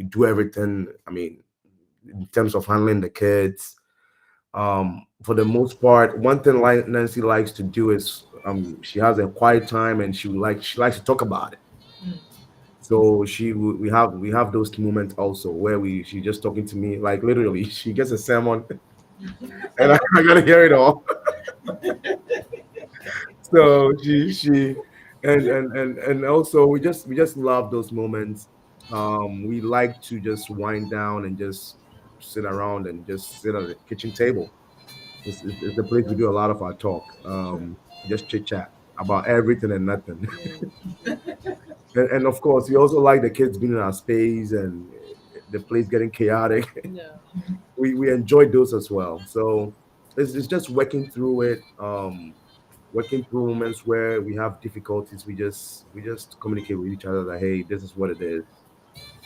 do everything. I mean, in terms of handling the kids, For the most part, one thing like Nancy likes to do is she has a quiet time and she likes to talk about it. Mm. So we have those moments also where we she just talking to me like literally she gets a sermon and I gotta hear it all. So she and also we just love those moments. We like to just wind down and just sit around and just sit at the kitchen table. It's the place we do a lot of our talk. Just chit chat about everything and nothing. And of course, we also like the kids being in our space and the place getting chaotic. Yeah. We enjoy those as well. So it's just working through it. Working through moments where we have difficulties. We just communicate with each other that hey, this is what it is.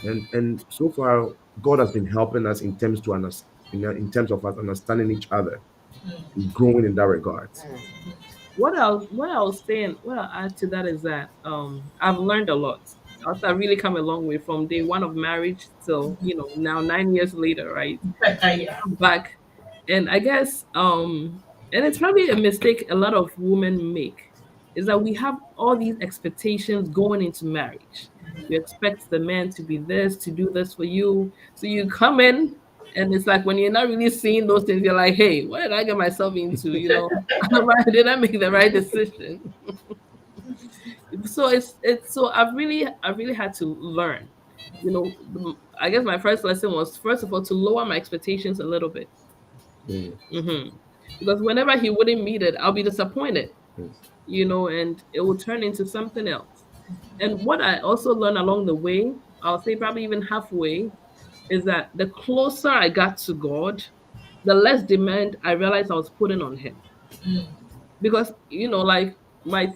And so far, God has been helping us in terms to understand in terms of us understanding each other and growing in that regards. What I was saying, what I'll add to that is that I've learned a lot. Also, I really come a long way from day one of marriage till now 9 years later, right? Yeah. Back, and I guess and it's probably a mistake a lot of women make is that we have all these expectations going into marriage. You expect the man to be this, to do this for you. So you come in and it's like when you're not really seeing those things, you're like, hey, what did I get myself into? Did I make the right decision? So it's so I've really had to learn. I guess my first lesson was first of all to lower my expectations a little bit. Mm, hmm Because whenever he wouldn't meet it, I'll be disappointed, yes. and it will turn into something else. And what I also learned along the way, I'll say probably even halfway, is that the closer I got to God, the less demand I realized I was putting on him. Mm. Because, my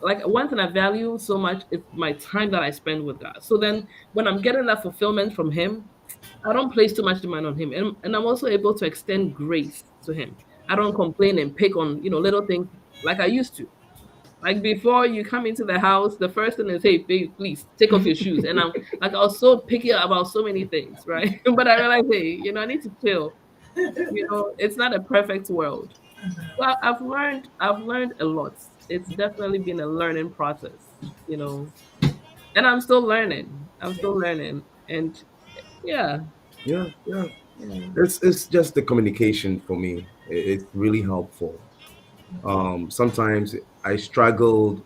like one thing I value so much is my time that I spend with God. So then when I'm getting that fulfillment from him, I don't place too much demand on him. And I'm also able to extend grace to him. I don't complain and pick on, little things like I used to. Like before you come into the house, the first thing is, hey, babe, please take off your shoes. And I'm like, I was so picky about so many things, right? But I realized, hey, I need to chill. It's not a perfect world. Well, I've learned a lot. It's definitely been a learning process, and I'm still learning. I'm still learning. And yeah, Yeah, yeah. yeah. It's just the communication for me. It's really helpful. Sometimes I struggled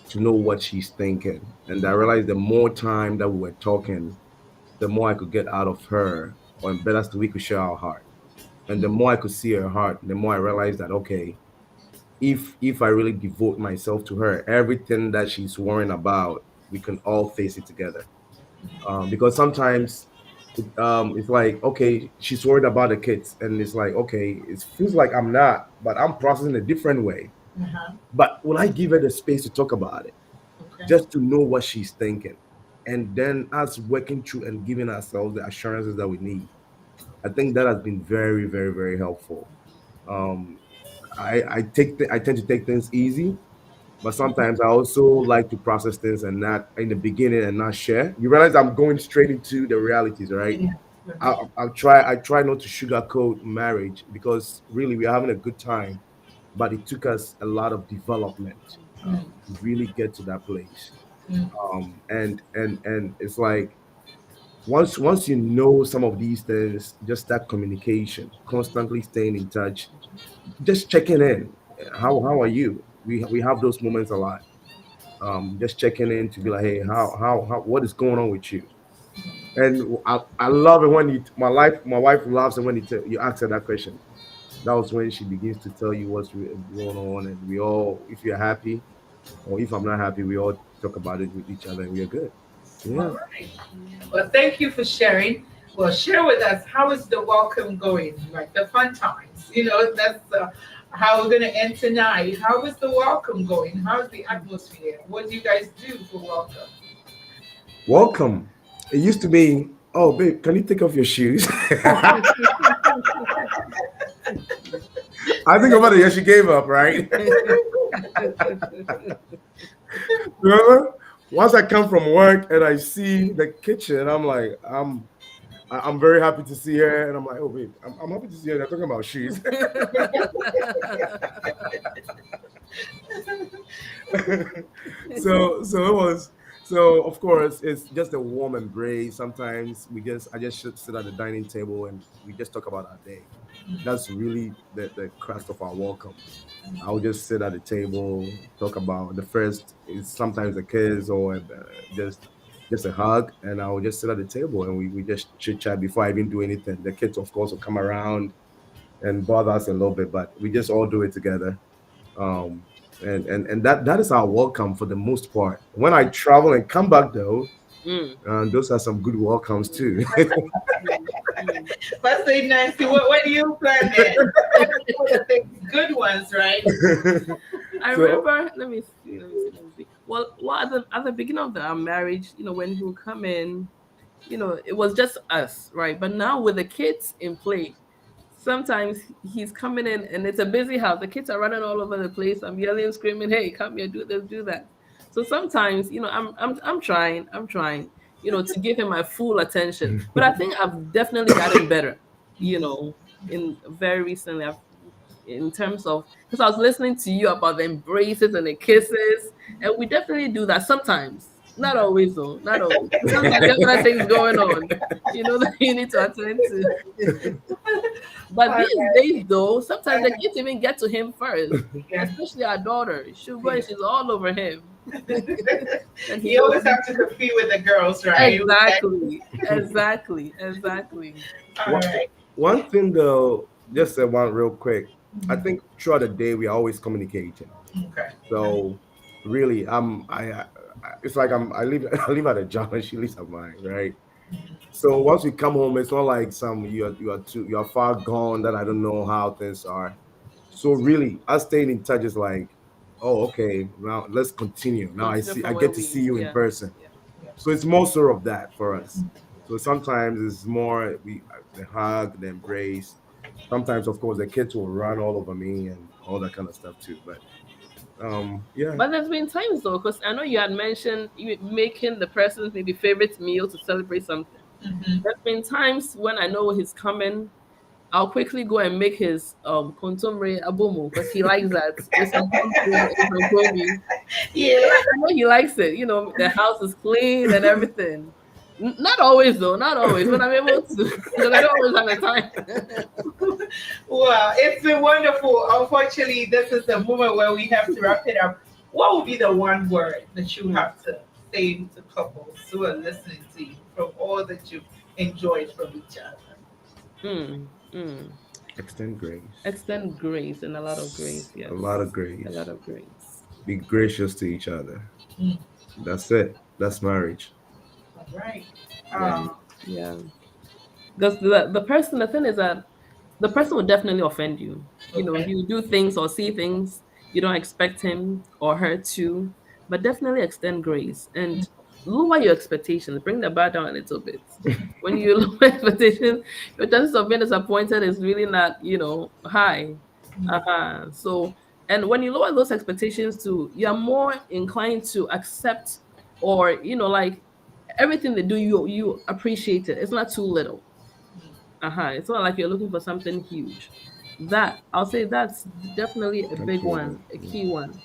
to know what she's thinking, and I realized the more time that we were talking, the more I could get out of her, or better still, we could share our heart. And the more I could see her heart, the more I realized that okay, if I really devote myself to her, everything that she's worrying about, we can all face it together. Because sometimes it's like okay, she's worried about the kids, and it's like okay, it feels like I'm not, but I'm processing a different way. Uh-huh. But will I give her the space to talk about it, Okay. just to know what she's thinking, and then us working through and giving ourselves the assurances that we need? I think that has been very, very, very helpful. Um, I tend to take things easy, but sometimes I also like to process things and not in the beginning and not share. You realize I'm going straight into the realities, right? Yeah. I try not to sugarcoat marriage because really we're having a good time, but it took us a lot of development Mm. to really get to that place. Mm. And it's like once you know some of these things, just that communication, constantly staying in touch, just checking in. How are you? We have those moments a lot. Just checking in to be like, hey, how what is going on with you? And I love it when my wife loves it when you ask her that question. That was when she begins to tell you what's going on, and we all, if you're happy, or if I'm not happy, we all talk about it with each other, and we are good. All Yeah. right. Well, thank you for sharing. Well, share with us how is the welcome going? Like the fun times. That's how we're going to end tonight. How is the welcome going? How's the atmosphere? What do you guys do for welcome? Welcome. It used to be, oh babe, can you take off your shoes? I think about it. Yeah, she gave up, right? Remember? Once I come from work and I see the kitchen, I'm like, I'm very happy to see her, and I'm like, oh wait, I'm happy to see her. They're talking about shoes. So it was. So of course it's just a warm embrace. Sometimes I just should sit at the dining table and we just talk about our day. That's really the crust of our welcome. I'll just sit at the table, talk about the first is sometimes the kids or just just a hug, and I'll just sit at the table and we just chit chat before I even do anything. The kids of course will come around and bother us a little bit, but we just all do it together. Um, and that is our welcome for the most part. When I travel and come back though, Mm, those are some good welcomes too. mm, mm. First Lady Nancy, what do you plan then? What are the good ones, right? I So remember. Let me see. Well, at the beginning of our marriage, when he would come in, it was just us, right? But now with the kids in play, sometimes he's coming in and it's a busy house. The kids are running all over the place. I'm yelling, screaming, "Hey, come here, do this, do that." So sometimes, I'm trying, to give him my full attention. But I think I've definitely gotten better, in very recently. In terms of, because I was listening to you about the embraces and the kisses, and we definitely do that sometimes. Not always though, not always. Sometimes there are other things going on, that you need to attend to. But All these right. days, though, sometimes the kids even get to him first, Yeah. especially our daughter. She'll go and she's all over him. And he You goes, always have to compete with the girls, right? exactly, exactly, exactly. All one, right. one thing though, just say one real quick. I Mhm. think throughout the day we are always communicating. Okay. So really, it's like I live I live at a job and she lives at mine, right? So once we come home, it's not like you are far gone that I don't know how things are. So really, us staying in touch is like, oh, okay, now let's continue. Now Continue I from where get to we, see you in yeah, person. yeah. So it's more so of that for us. So sometimes it's more the hug, the embrace. Sometimes, of course, the kids will run all over me and all that kind of stuff too. But yeah, But there's been times though, because I know you had mentioned you making the person's maybe favorite meal to celebrate something. Mhm. There's been times when I know he's coming, I'll quickly go and make his kontomre abomu because he likes that with some pumpkin and some kobe. Yeah. I know he likes it. The house is clean and everything. Not always though, not always, but I'm able to because I don't always have the time. Well, it's been wonderful. Unfortunately, this is the moment where we have to wrap it up. What would be the one word that you have to say to couples who are listening to you from all that you've enjoyed from each other? Mm, mm. extend grace, Extend grace and a lot of grace, a lot of yes. A lot grace. of grace. Be gracious to each other. Mm. That's it. That's marriage. All right. Yeah. Yeah. Because the thing is that the person will definitely offend you. Okay. He'll do things or see things you don't expect him or her to, but definitely extend grace and lower your expectations. Bring the bar down a little bit. When you lower expectations, your chances of being disappointed is really not, high. So, and when you lower those expectations too, you're more inclined to accept or, like everything they do, you appreciate it. It's not too little. It's not like you're looking for something huge. That I'll say that's definitely a big Absolutely. one, a Yeah. key one.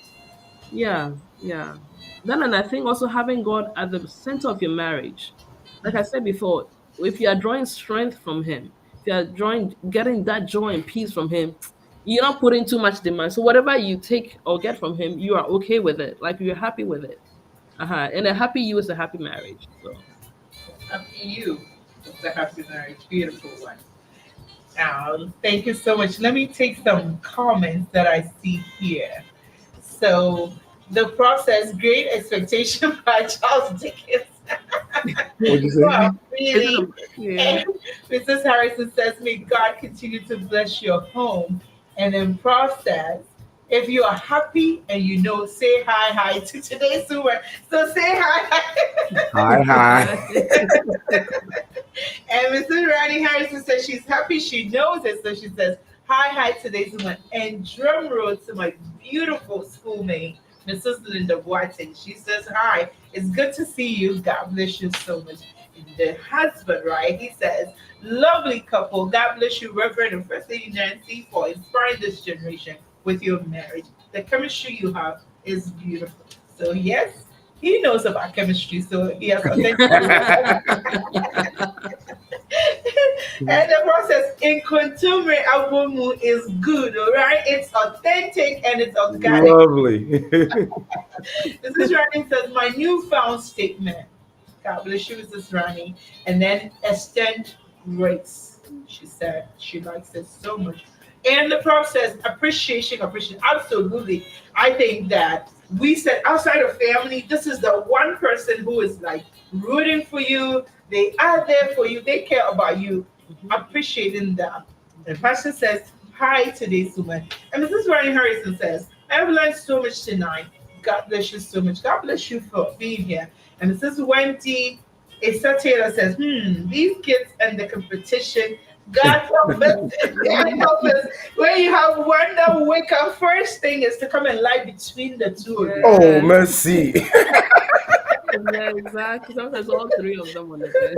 Yeah, yeah. Then and I think also having God at the center of your marriage. Like I said before, if you are drawing strength from Him, if you are drawing, getting that joy and peace from Him, you're not putting too much demand. So whatever you take or get from Him, you are okay with it. Like you're happy with it. And a happy you is a happy marriage. So. Happy you. It's a happy marriage. Beautiful one. Thank you so much. Let me take some comments that I see here. So, the process, Great Expectation by Charles Dickens. What'd you Wow, say? Is it really? yeah. And Mrs. Harrison says, may God continue to bless your home. And in process, if you are happy and say hi to today's woman. So say hi. Hi, hi. And Mrs. Ronnie Harrison says she's happy. She knows it. So she says, hi to today's woman. And drum roll to my beautiful schoolmate, Mrs. Linda Boateng. She says, hi. It's good to see you. God bless you so much. the husband, right? He says, lovely couple. God bless you, Reverend and First Lady Nancy, for inspiring this generation with your marriage. The chemistry you have is beautiful. So, yes, he knows about chemistry. So, yes, I think. And the process in Kuntumre Abumu is good, all right? It's authentic and it's organic. Lovely. This is Rani says, my newfound statement. God bless you, Mrs. Rani. And then extend grace. She said she likes it so much. And the process, appreciation. Absolutely. I think that we said outside of family, this is the one person who is like rooting for you. They are there for you. They care about you. Appreciating them. The pastor says, hi, today's woman. And Mrs. Rani Harrison says, I have learned so much tonight. God bless you so much. God bless you for being here. And Mrs. Wendy Issa Taylor says, these kids and the competition, God help us. God help us. When you have one that wake up, first thing is to come and lie between the two of you. Oh, mercy. Yeah, exactly. Sometimes all three of them on the bed.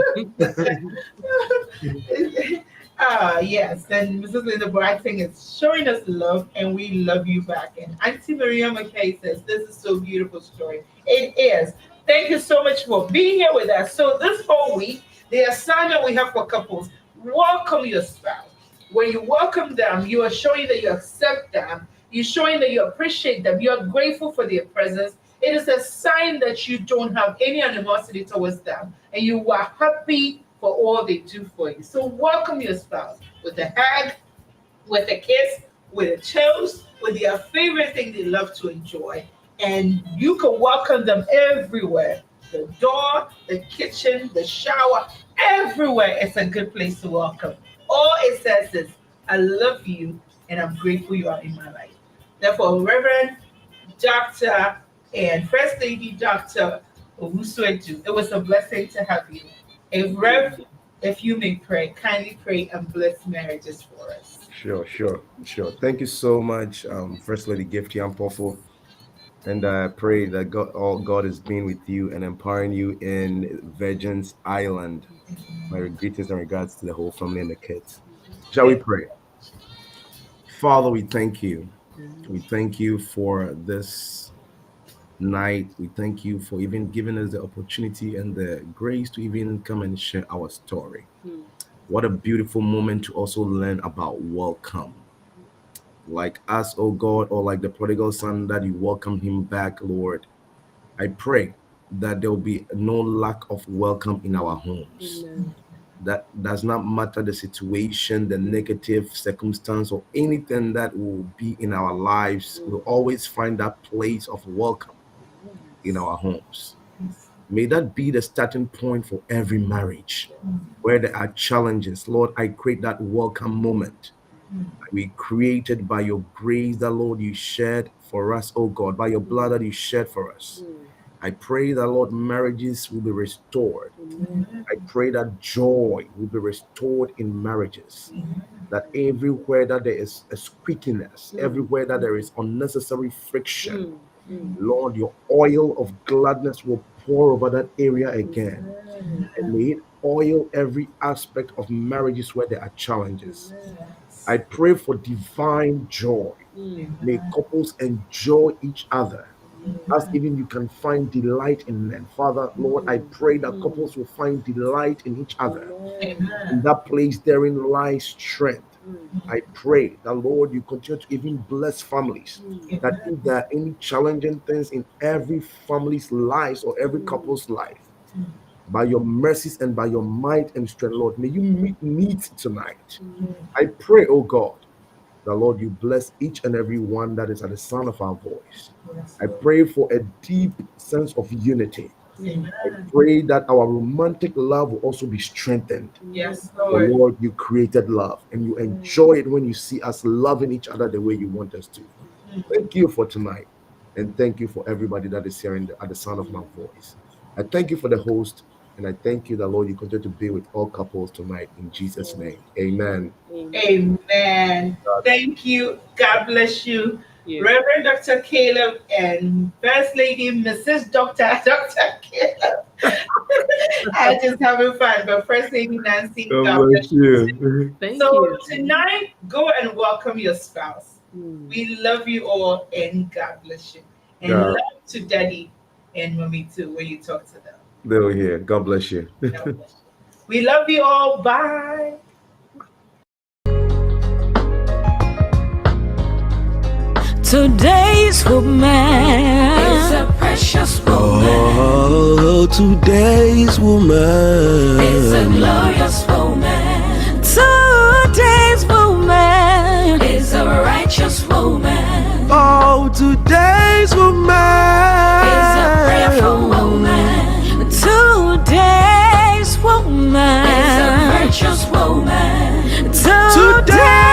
Yes. And Mrs. Linda Brighton is showing us love, and we love you back. And Auntie Maria McKay says, this is so beautiful story. It is. Thank you so much for being here with us. So this whole week, the assignment we have for couples, welcome your spouse. When you welcome them, you are showing that you accept them. You're showing that you appreciate them. You're grateful for their presence. It is a sign that you don't have any animosity towards them, and you are happy for all they do for you. So welcome your spouse with a hug, with a kiss, with a toast, with their favorite thing they love to enjoy. And you can welcome them everywhere. The door, the kitchen, the shower, everywhere it's a good place to welcome. All it says is, I love you and I'm grateful you are in my life. Therefore, Reverend Dr. and First Lady Dr. Owusu-Edu, it was a blessing to have you. If you may pray, kindly pray and bless marriages for us. Sure. Thank you so much, First Lady Gifty Ampofo. And I pray that God is being with you and empowering you in Virgin's Island. My greetings and regards to the whole family and the kids. Shall we pray? Father, we thank you. We thank you for this night. We thank you for even giving us the opportunity and the grace to even come and share our story. What a beautiful moment to also learn about welcome. Like us, oh God, or like the prodigal son that you welcome him back, Lord. I pray that there will be no lack of welcome in our homes. Amen. That does not matter the situation, the negative circumstance, or anything that will be in our lives. We'll always find that place of welcome in our homes. May that be the starting point for every marriage where there are challenges. Lord, I create that welcome moment. We created by your grace that, Lord, you shed for us, oh God, by your blood that you shed for us. I pray that, Lord, marriages will be restored. I pray that joy will be restored in marriages. That everywhere that there is a squeakiness, everywhere that there is unnecessary friction, Lord, your oil of gladness will pour over that area again. And may it oil every aspect of marriages where there are challenges. I pray for divine joy. May couples enjoy each other as even you can find delight in them. Father, Lord, I pray that couples will find delight in each other. In that place therein lies strength. I pray that, Lord, you continue to even bless families. That if there are any challenging things in every family's lives or every couple's life, by your mercies and by your might and strength, Lord, may you meet needs tonight. I pray, oh God, that, Lord, you bless each and every one that is at the sound of our voice. I pray for a deep sense of unity. I pray that our romantic love will also be strengthened. Yes, For, Lord. Lord, you created love and you enjoy it when you see us loving each other the way you want us to. Thank you for tonight. And thank you for everybody that is hearing at the sound of my voice. I thank you for the host. And I thank you that, Lord, you continue to be with all couples tonight in Jesus' name. Amen. Amen. Thank you. God bless you. Yeah. Reverend Dr. Caleb and First Lady Mrs. Dr. Caleb. I'm just having fun. But First Lady Nancy, God God bless bless you. you. Thank So you. tonight, go and welcome your spouse. Mm. We love you all and God bless you. And God. love to Daddy and Mommy too when you talk to them. They were here. God bless you. God bless you. We love you all. Bye. Today's Is woman. a precious woman. Oh, today's woman. Is a glorious woman. Today's woman. Is a righteous woman. Oh, today's woman. Is a prayerful woman. Today's Is a woman. virtuous woman. Today's